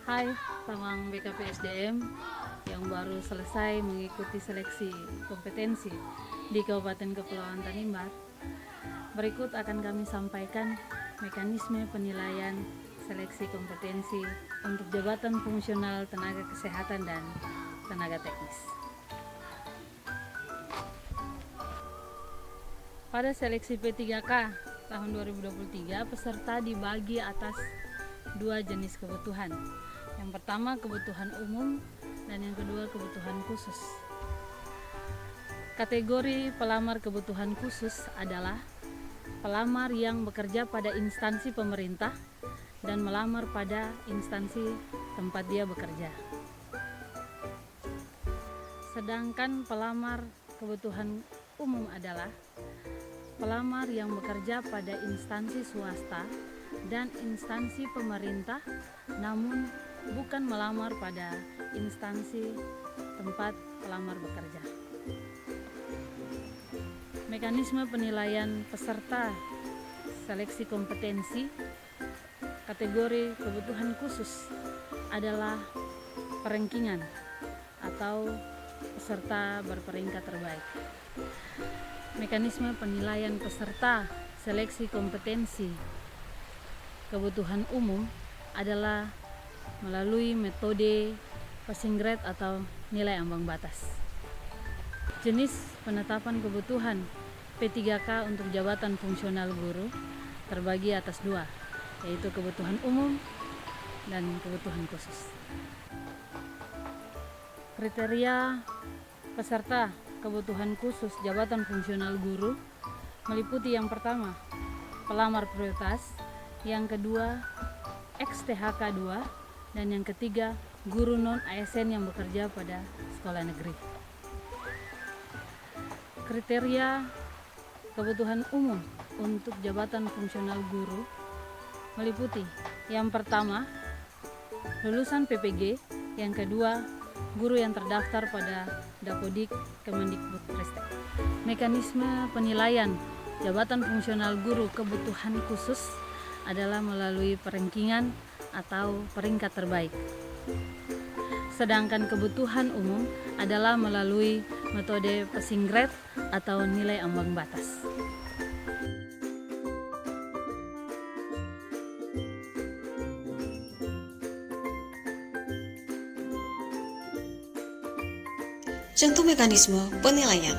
Hai, Tamang BKPSDM yang baru selesai mengikuti seleksi kompetensi di Kabupaten Kepulauan Tanimbar. Berikut akan kami sampaikan mekanisme penilaian seleksi kompetensi untuk jabatan fungsional tenaga kesehatan dan tenaga teknis. Pada seleksi P3K tahun 2023, peserta dibagi atas dua jenis kebutuhan. Yang pertama kebutuhan umum dan yang kedua kebutuhan khusus. Kategori pelamar kebutuhan khusus adalah pelamar yang bekerja pada instansi pemerintah dan melamar pada instansi tempat dia bekerja. Sedangkan pelamar kebutuhan umum adalah pelamar yang bekerja pada instansi swasta dan instansi pemerintah, namun bukan melamar pada instansi tempat pelamar bekerja. Mekanisme penilaian peserta seleksi kompetensi kategori kebutuhan khusus adalah perankingan atau peserta berperingkat terbaik. Mekanisme penilaian peserta seleksi kompetensi kebutuhan umum adalah melalui metode passing grade atau nilai ambang batas. Jenis penetapan kebutuhan P3K untuk jabatan fungsional guru terbagi atas dua, yaitu kebutuhan umum dan kebutuhan khusus. Kriteria peserta kebutuhan khusus jabatan fungsional guru meliputi yang pertama, pelamar prioritas, yang kedua, ex-THK 2, dan yang ketiga, guru non-ASN yang bekerja pada sekolah negeri. Kriteria kebutuhan umum untuk jabatan fungsional guru meliputi yang pertama, lulusan PPG, yang kedua, guru yang terdaftar pada Dapodik Kemendikbudristek. Mekanisme penilaian jabatan fungsional guru kebutuhan khusus adalah melalui perankingan atau peringkat terbaik. Sedangkan kebutuhan umum adalah melalui metode passing grade atau nilai ambang batas. Contoh mekanisme penilaian.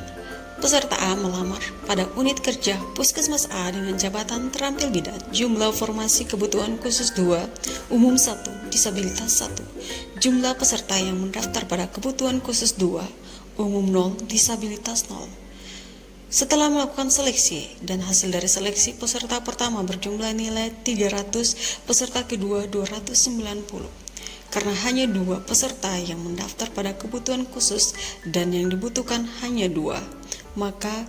Peserta A melamar pada unit kerja Puskesmas A dengan jabatan terampil bidan, jumlah formasi kebutuhan khusus 2, umum 1, disabilitas 1. Jumlah peserta yang mendaftar pada kebutuhan khusus 2, umum 0, disabilitas 0. Setelah melakukan seleksi dan hasil dari seleksi, peserta pertama berjumlah nilai 300, peserta kedua 290. Karena hanya 2 peserta yang mendaftar pada kebutuhan khusus dan yang dibutuhkan hanya 2, maka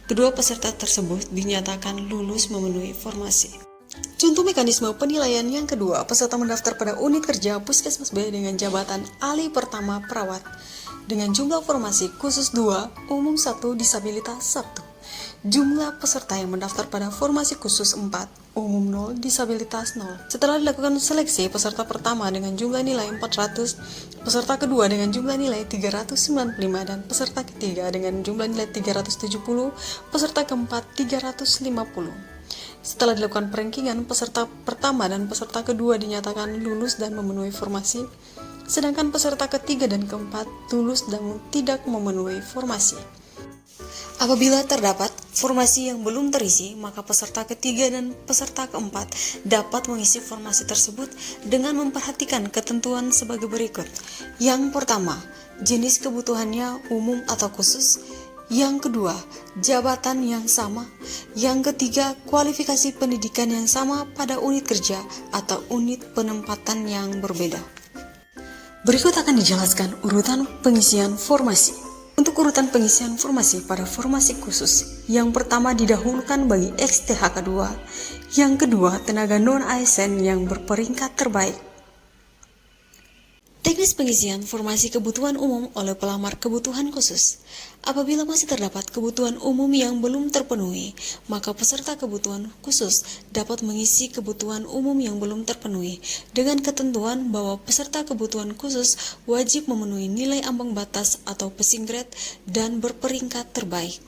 kedua peserta tersebut dinyatakan lulus memenuhi formasi. Contoh mekanisme penilaian yang kedua, peserta mendaftar pada unit kerja Puskesmas B dengan jabatan ahli pertama perawat dengan jumlah formasi khusus 2, umum 1, disabilitas 1. Jumlah peserta yang mendaftar pada formasi khusus 4, umum 0, disabilitas 0. Setelah dilakukan seleksi, peserta pertama dengan jumlah nilai 400, peserta kedua dengan jumlah nilai 395, dan peserta ketiga dengan jumlah nilai 370, peserta keempat 350. Setelah dilakukan perankingan, peserta pertama dan peserta kedua dinyatakan lulus dan memenuhi formasi, sedangkan peserta ketiga dan keempat lulus dan tidak memenuhi formasi. Apabila terdapat formasi yang belum terisi, maka peserta ketiga dan peserta keempat dapat mengisi formasi tersebut dengan memperhatikan ketentuan sebagai berikut. Yang pertama, jenis kebutuhannya umum atau khusus. Yang kedua, jabatan yang sama. Yang ketiga, kualifikasi pendidikan yang sama pada unit kerja atau unit penempatan yang berbeda. Berikut akan dijelaskan urutan pengisian formasi. Untuk urutan pengisian formasi pada formasi khusus, yang pertama didahulukan bagi ex-THK 2, yang kedua tenaga non-ASN yang berperingkat terbaik. Teknis pengisian formasi kebutuhan umum oleh pelamar kebutuhan khusus. Apabila masih terdapat kebutuhan umum yang belum terpenuhi, maka peserta kebutuhan khusus dapat mengisi kebutuhan umum yang belum terpenuhi dengan ketentuan bahwa peserta kebutuhan khusus wajib memenuhi nilai ambang batas atau passing grade dan berperingkat terbaik.